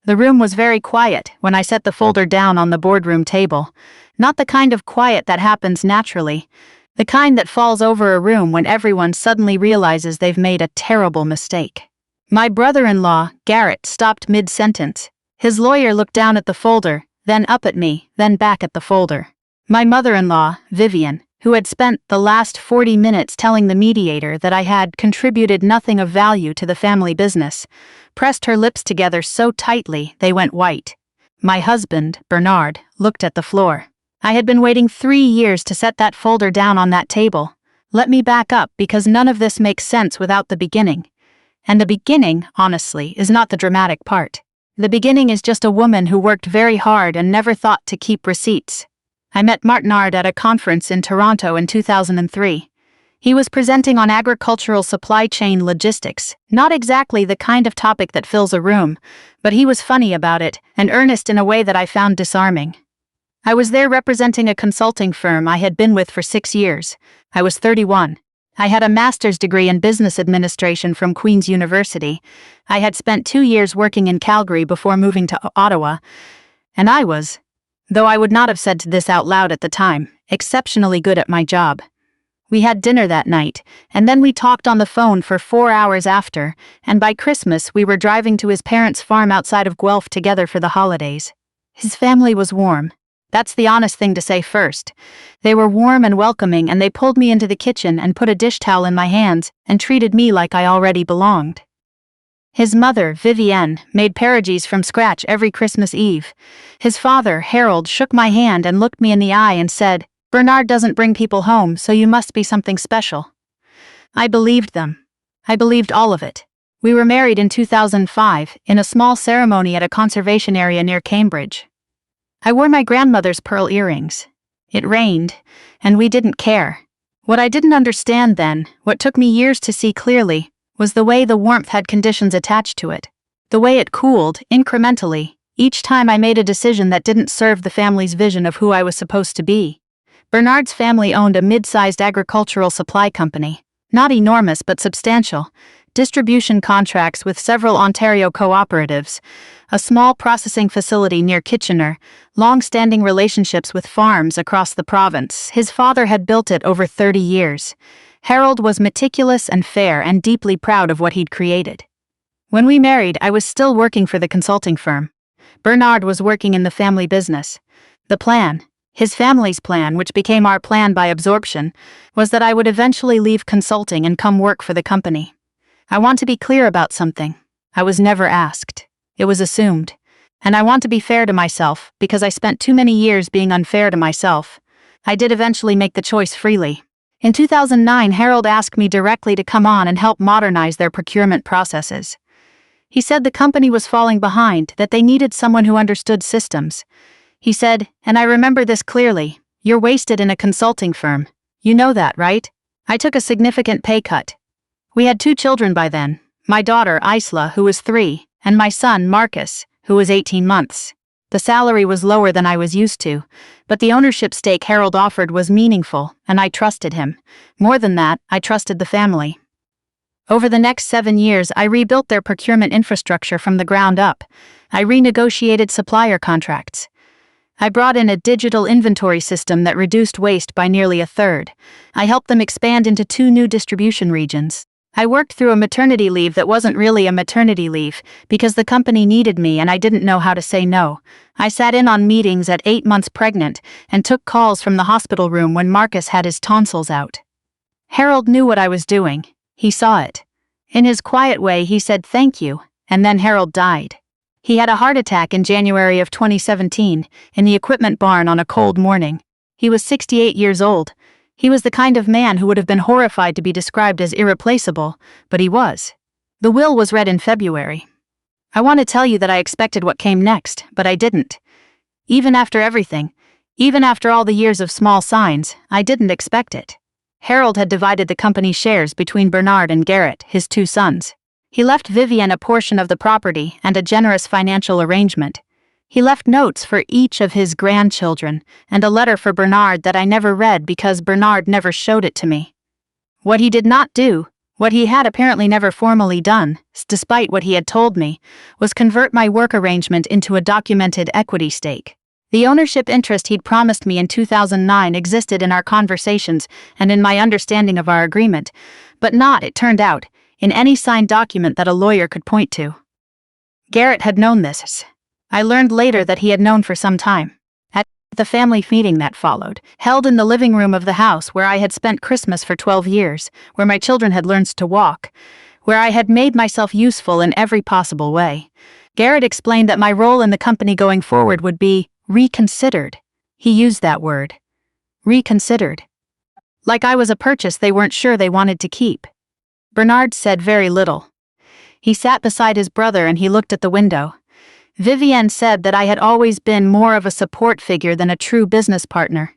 The room was very quiet when I set the folder down on the boardroom table. Not the kind of quiet that happens naturally. The kind that falls over a room when everyone suddenly realizes they've made a terrible mistake. My brother-in-law, Garrett, stopped mid-sentence. His lawyer looked down at the folder, then up at me, then back at the folder. My mother-in-law, Vivian, who had spent the last 40 minutes telling the mediator that I had contributed nothing of value to the family business, pressed her lips together so tightly they went white. My husband, Bernard, looked at the floor. I had been waiting 3 years to set that folder down on that table. Let me back up because none of this makes sense without the beginning. And the beginning, honestly, is not the dramatic part. The beginning is just a woman who worked very hard and never thought to keep receipts. I met Bernard at a conference in Toronto in 2003. He was presenting on agricultural supply chain logistics, not exactly the kind of topic that fills a room, but he was funny about it and earnest in a way that I found disarming. I was there representing a consulting firm I had been with for 6 years. I was 31. I had a master's degree in business administration from Queen's University. I had spent 2 years working in Calgary before moving to Ottawa, and I was, though I would not have said this out loud at the time, exceptionally good at my job. We had dinner that night, and then we talked on the phone for 4 hours after, and by Christmas we were driving to his parents' farm outside of Guelph together for the holidays. His family was warm. That's the honest thing to say first. They were warm and welcoming, and they pulled me into the kitchen and put a dish towel in my hands and treated me like I already belonged. His mother, Vivienne, made pierogies from scratch every Christmas Eve. His father, Harold, shook my hand and looked me in the eye and said, "Bernard doesn't bring people home, so you must be something special." I believed them. I believed all of it. We were married in 2005, in a small ceremony at a conservation area near Cambridge. I wore my grandmother's pearl earrings. It rained, and we didn't care. What I didn't understand then, what took me years to see clearly, was the way the warmth had conditions attached to it. The way it cooled, incrementally, each time I made a decision that didn't serve the family's vision of who I was supposed to be. Bernard's family owned a mid-sized agricultural supply company. Not enormous but substantial. Distribution contracts with several Ontario cooperatives, a small processing facility near Kitchener, long-standing relationships with farms across the province. His father had built it over 30 years. Harold was meticulous and fair and deeply proud of what he'd created. When we married, I was still working for the consulting firm. Bernard was working in the family business. The plan, his family's plan, which became our plan by absorption, was that I would eventually leave consulting and come work for the company. I want to be clear about something. I was never asked. It was assumed. And I want to be fair to myself, because I spent too many years being unfair to myself. I did eventually make the choice freely. In 2009, Harold asked me directly to come on and help modernize their procurement processes. He said the company was falling behind, that they needed someone who understood systems. He said, and I remember this clearly, "You're wasted in a consulting firm. You know that, right?" I took a significant pay cut. We had 2 children by then, my daughter, Isla, who was 3, and my son, Marcus, who was 18 months. The salary was lower than I was used to, but the ownership stake Harold offered was meaningful, and I trusted him. More than that, I trusted the family. Over the next 7 years, I rebuilt their procurement infrastructure from the ground up. I renegotiated supplier contracts. I brought in a digital inventory system that reduced waste by nearly a third. I helped them expand into 2 new distribution regions. I worked through a maternity leave that wasn't really a maternity leave, because the company needed me and I didn't know how to say no. I sat in on meetings at 8 months pregnant and took calls from the hospital room when Marcus had his tonsils out. Harold knew what I was doing. He saw it. In his quiet way, he said thank you, and then Harold died. He had a heart attack in January of 2017 in the equipment barn on a cold morning. He was 68 years old. He was the kind of man who would have been horrified to be described as irreplaceable, but he was. The will was read in February. I want to tell you that I expected what came next, but I didn't. Even after everything, even after all the years of small signs, I didn't expect it. Harold had divided the company's shares between Bernard and Garrett, his 2 sons. He left Vivienne a portion of the property and a generous financial arrangement. He left notes for each of his grandchildren and a letter for Bernard that I never read because Bernard never showed it to me. What he did not do What he had apparently never formally done, despite what he had told me, was convert my work arrangement into a documented equity stake. The ownership interest he'd promised me in 2009 existed in our conversations and in my understanding of our agreement, but not, it turned out, in any signed document that a lawyer could point to. Garrett had known this. I learned later that he had known for some time. At the family meeting that followed, held in the living room of the house where I had spent Christmas for 12 years, where my children had learned to walk, where I had made myself useful in every possible way, Garrett explained that my role in the company going forward would be reconsidered. He used that word. Reconsidered. Like I was a purchase they weren't sure they wanted to keep. Bernard said very little. He sat beside his brother and he looked at the window. Vivienne said that I had always been more of a support figure than a true business partner.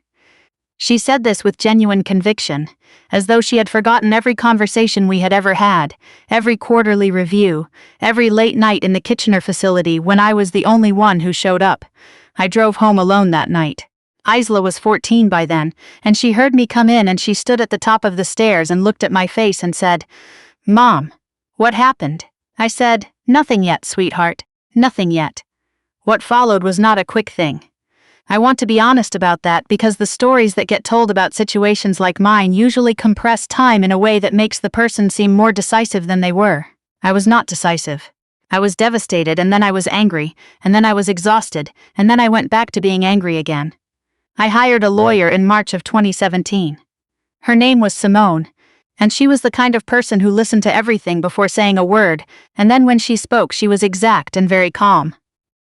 She said this with genuine conviction, as though she had forgotten every conversation we had ever had, every quarterly review, every late night in the Kitchener facility when I was the only one who showed up. I drove home alone that night. Isla was 14 by then, and she heard me come in and she stood at the top of the stairs and looked at my face and said, "Mom, what happened?" I said, "Nothing yet, sweetheart, nothing yet." What followed was not a quick thing. I want to be honest about that because the stories that get told about situations like mine usually compress time in a way that makes the person seem more decisive than they were. I was not decisive. I was devastated, and then I was angry, and then I was exhausted, and then I went back to being angry again. I hired a lawyer in March of 2017. Her name was Simone, and she was the kind of person who listened to everything before saying a word, and then when she spoke she was exact and very calm.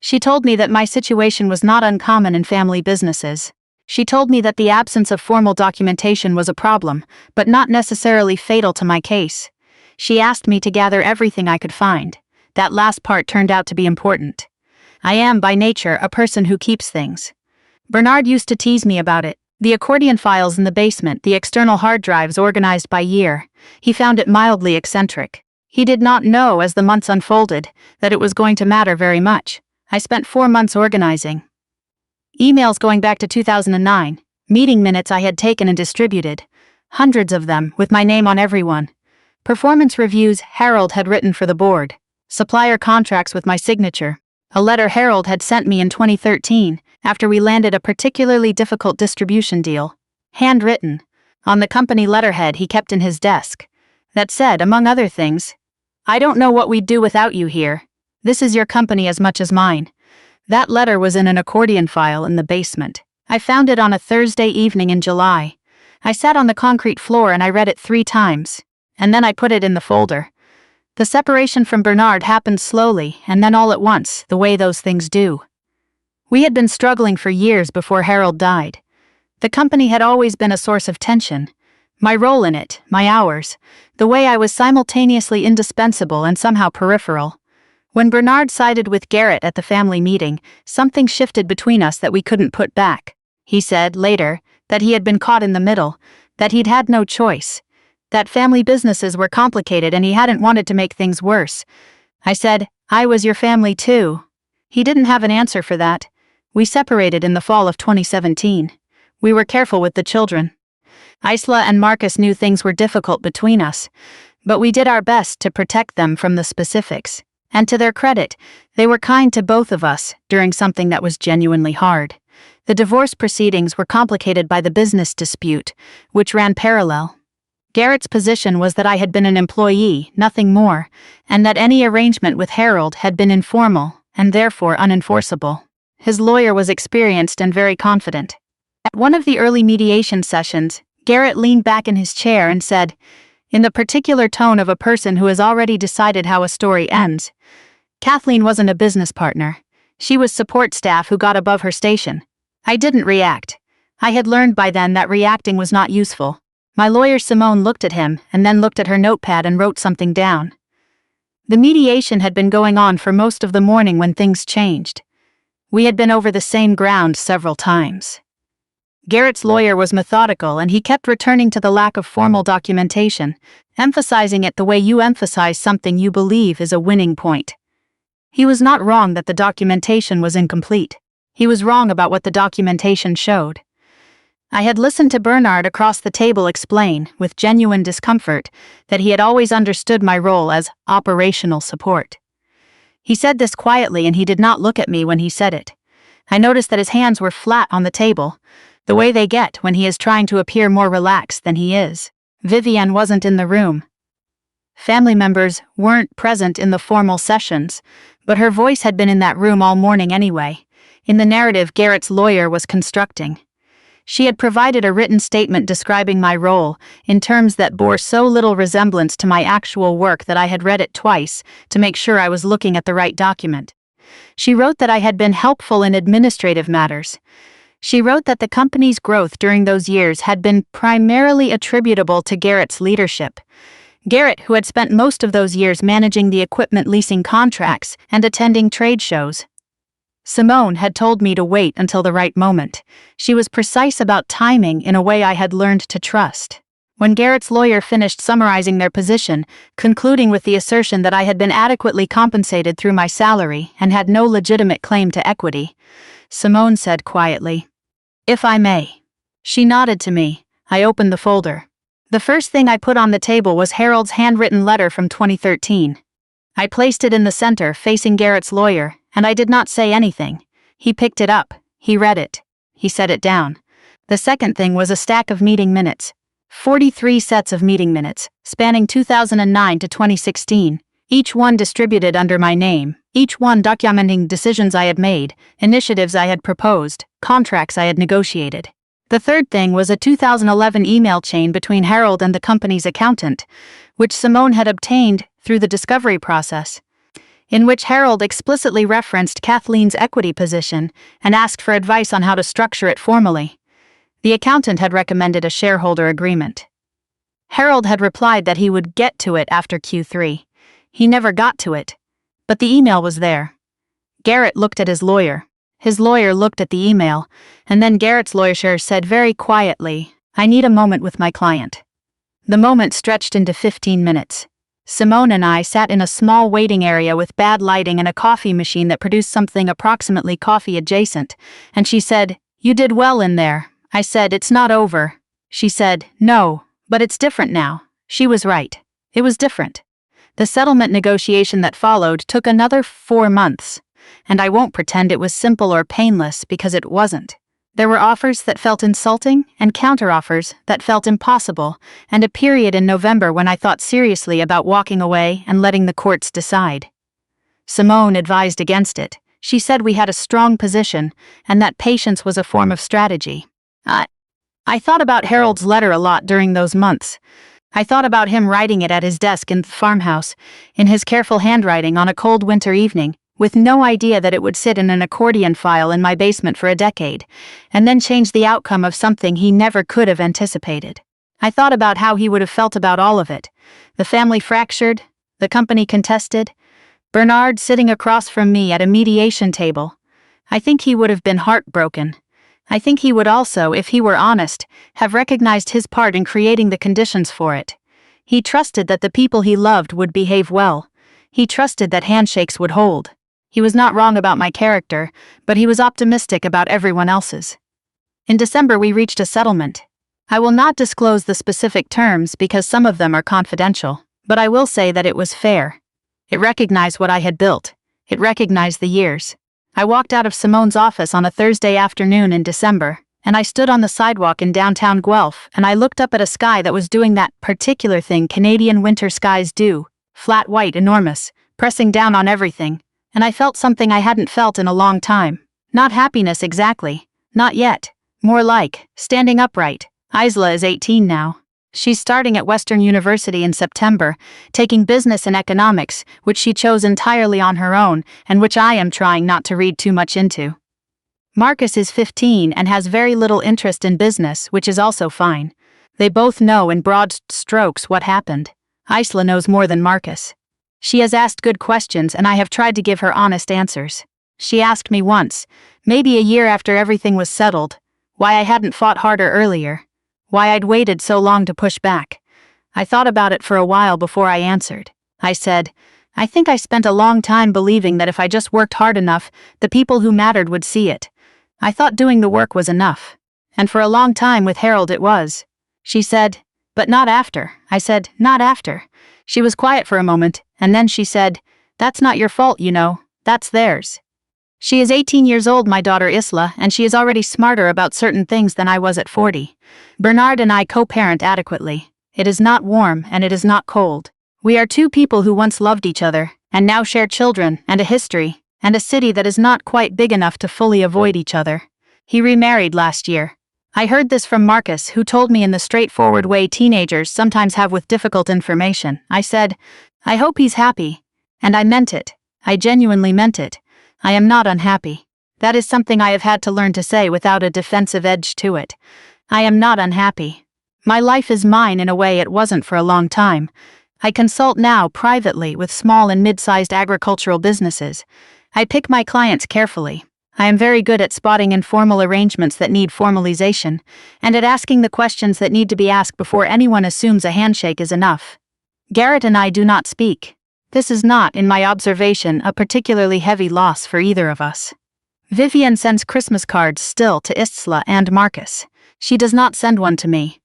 She told me that my situation was not uncommon in family businesses. She told me that the absence of formal documentation was a problem, but not necessarily fatal to my case. She asked me to gather everything I could find. That last part turned out to be important. I am, by nature, a person who keeps things. Bernard used to tease me about it. The accordion files in the basement, the external hard drives organized by year. He found it mildly eccentric. He did not know, as the months unfolded, that it was going to matter very much. I spent 4 months organizing. Emails going back to 2009, meeting minutes I had taken and distributed. Hundreds of them, with my name on every one. Performance reviews Harold had written for the board. Supplier contracts with my signature. A letter Harold had sent me in 2013, after we landed a particularly difficult distribution deal. Handwritten. On the company letterhead he kept in his desk. That said, among other things, "I don't know what we'd do without you here. This is your company as much as mine." That letter was in an accordion file in the basement. I found it on a Thursday evening in July. I sat on the concrete floor and I read it 3 times. And then I put it in the folder. The separation from Bernard happened slowly, and then all at once, the way those things do. We had been struggling for years before Harold died. The company had always been a source of tension. My role in it, my hours, the way I was simultaneously indispensable and somehow peripheral. When Bernard sided with Garrett at the family meeting, something shifted between us that we couldn't put back. He said, later, that he had been caught in the middle, that he'd had no choice. That family businesses were complicated and he hadn't wanted to make things worse. I said, "I was your family too." He didn't have an answer for that. We separated in the fall of 2017. We were careful with the children. Isla and Marcus knew things were difficult between us, but we did our best to protect them from the specifics. And to their credit, they were kind to both of us during something that was genuinely hard. The divorce proceedings were complicated by the business dispute, which ran parallel. Garrett's position was that I had been an employee, nothing more, and that any arrangement with Harold had been informal, and therefore unenforceable. His lawyer was experienced and very confident. At one of the early mediation sessions, Garrett leaned back in his chair and said, in the particular tone of a person who has already decided how a story ends, "Kathleen wasn't a business partner. She was support staff who got above her station." I didn't react. I had learned by then that reacting was not useful. My lawyer Simone looked at him and then looked at her notepad and wrote something down. The mediation had been going on for most of the morning when things changed. We had been over the same ground several times. Garrett's lawyer was methodical and he kept returning to the lack of formal documentation, emphasizing it the way you emphasize something you believe is a winning point. He was not wrong that the documentation was incomplete. He was wrong about what the documentation showed. I had listened to Bernard across the table explain, with genuine discomfort, that he had always understood my role as operational support. He said this quietly, and he did not look at me when he said it. I noticed that his hands were flat on the table, the way they get when he is trying to appear more relaxed than he is. Vivienne wasn't in the room. Family members weren't present in the formal sessions, but her voice had been in that room all morning anyway, in the narrative Garrett's lawyer was constructing. She had provided a written statement describing my role in terms that bore so little resemblance to my actual work that I had read it twice to make sure I was looking at the right document. She wrote that I had been helpful in administrative matters. She wrote that the company's growth during those years had been primarily attributable to Garrett's leadership. Garrett, who had spent most of those years managing the equipment leasing contracts and attending trade shows. Simone had told me to wait until the right moment. She was precise about timing in a way I had learned to trust. When Garrett's lawyer finished summarizing their position, concluding with the assertion that I had been adequately compensated through my salary and had no legitimate claim to equity, Simone said quietly, "If I may." She nodded to me. I opened the folder. The first thing I put on the table was Harold's handwritten letter from 2013. I placed it in the center, facing Garrett's lawyer, and I did not say anything. He picked it up. He read it. He set it down. The second thing was a stack of meeting minutes. 43 sets of meeting minutes, spanning 2009 to 2016, each one distributed under my name, each one documenting decisions I had made, initiatives I had proposed, contracts I had negotiated. The third thing was a 2011 email chain between Harold and the company's accountant, which Simone had obtained through the discovery process, in which Harold explicitly referenced Kathleen's equity position and asked for advice on how to structure it formally. The accountant had recommended a shareholder agreement. Harold had replied that he would get to it after Q3. He never got to it, but the email was there. Garrett looked at his lawyer. His lawyer looked at the email, and then Garrett's lawyer said very quietly, "I need a moment with my client." The moment stretched into 15 minutes. Simone and I sat in a small waiting area with bad lighting and a coffee machine that produced something approximately coffee adjacent, and she said, "You did well in there." I said, "It's not over." She said, "No, but it's different now." She was right. It was different. The settlement negotiation that followed took another 4 months, and I won't pretend it was simple or painless because it wasn't. There were offers that felt insulting and counteroffers that felt impossible, and a period in November when I thought seriously about walking away and letting the courts decide. Simone advised against it. She said we had a strong position and that patience was a form of strategy. I thought about Harold's letter a lot during those months. I thought about him writing it at his desk in the farmhouse, in his careful handwriting on a cold winter evening, with no idea that it would sit in an accordion file in my basement for a decade, and then change the outcome of something he never could have anticipated. I thought about how he would have felt about all of it. The family fractured, the company contested, Bernard sitting across from me at a mediation table. I think he would have been heartbroken. I think he would also, if he were honest, have recognized his part in creating the conditions for it. He trusted that the people he loved would behave well. He trusted that handshakes would hold. He was not wrong about my character, but he was optimistic about everyone else's. In December we reached a settlement. I will not disclose the specific terms because some of them are confidential, but I will say that it was fair. It recognized what I had built. It recognized the years. I walked out of Simone's office on a Thursday afternoon in December, and I stood on the sidewalk in downtown Guelph, and I looked up at a sky that was doing that particular thing Canadian winter skies do, flat white, enormous, pressing down on everything, and I felt something I hadn't felt in a long time. Not happiness exactly, not yet, more like standing upright. Isla is 18 now. She's starting at Western University in September, taking business and economics, which she chose entirely on her own, and which I am trying not to read too much into. Marcus is 15 and has very little interest in business, which is also fine. They both know in broad strokes what happened. Isla knows more than Marcus. She has asked good questions and I have tried to give her honest answers. She asked me once, maybe a year after everything was settled, why I hadn't fought harder earlier. Why I'd waited so long to push back. I thought about it for a while before I answered. I said, I think I spent a long time believing that if I just worked hard enough, the people who mattered would see it. I thought doing the work was enough. And for a long time with Harold it was. She said, "But not after." I said, "Not after." She was quiet for a moment, and then she said, "That's not your fault, you know. That's theirs." She is 18 years old, my daughter Isla, and she is already smarter about certain things than I was at 40. Bernard and I co-parent adequately. It is not warm and it is not cold. We are two people who once loved each other, and now share children and a history, and a city that is not quite big enough to fully avoid each other. He remarried last year. I heard this from Marcus, who told me in the straightforward way teenagers sometimes have with difficult information. I said, "I hope he's happy." And I meant it. I genuinely meant it. I am not unhappy. That is something I have had to learn to say without a defensive edge to it. I am not unhappy. My life is mine in a way it wasn't for a long time. I consult now privately with small and mid-sized agricultural businesses. I pick my clients carefully. I am very good at spotting informal arrangements that need formalization, and at asking the questions that need to be asked before anyone assumes a handshake is enough. Garrett and I do not speak. This is not, in my observation, a particularly heavy loss for either of us. Vivian sends Christmas cards still to Isla and Marcus. She does not send one to me.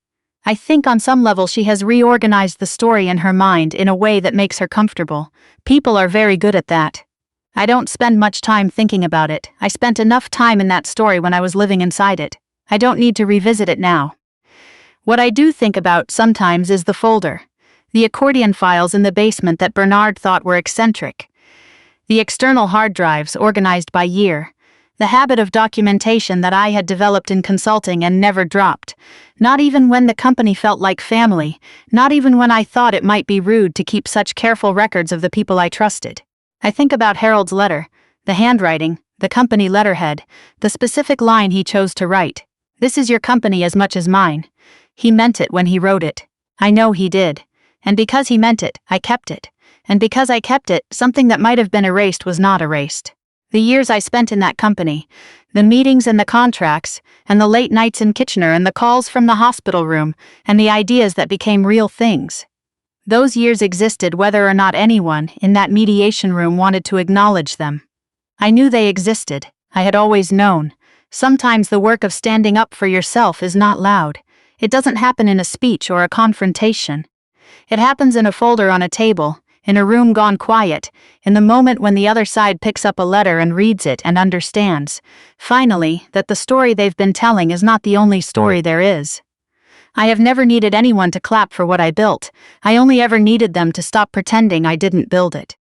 I think on some level she has reorganized the story in her mind in a way that makes her comfortable. People are very good at that. I don't spend much time thinking about it. I spent enough time in that story when I was living inside it. I don't need to revisit it now. What I do think about sometimes is the folder. The accordion files in the basement that Bernard thought were eccentric. The external hard drives organized by year. The habit of documentation that I had developed in consulting and never dropped. Not even when the company felt like family. Not even when I thought it might be rude to keep such careful records of the people I trusted. I think about Harold's letter, the handwriting, the company letterhead, the specific line he chose to write. "This is your company as much as mine." He meant it when he wrote it. I know he did. And because he meant it, I kept it. And because I kept it, something that might have been erased was not erased. The years I spent in that company, the meetings and the contracts, and the late nights in Kitchener and the calls from the hospital room, and the ideas that became real things. Those years existed whether or not anyone in that mediation room wanted to acknowledge them. I knew they existed. I had always known. Sometimes the work of standing up for yourself is not loud. It doesn't happen in a speech or a confrontation. It happens in a folder on a table, in a room gone quiet, in the moment when the other side picks up a letter and reads it and understands, finally, that the story they've been telling is not the only story there is. I have never needed anyone to clap for what I built. I only ever needed them to stop pretending I didn't build it.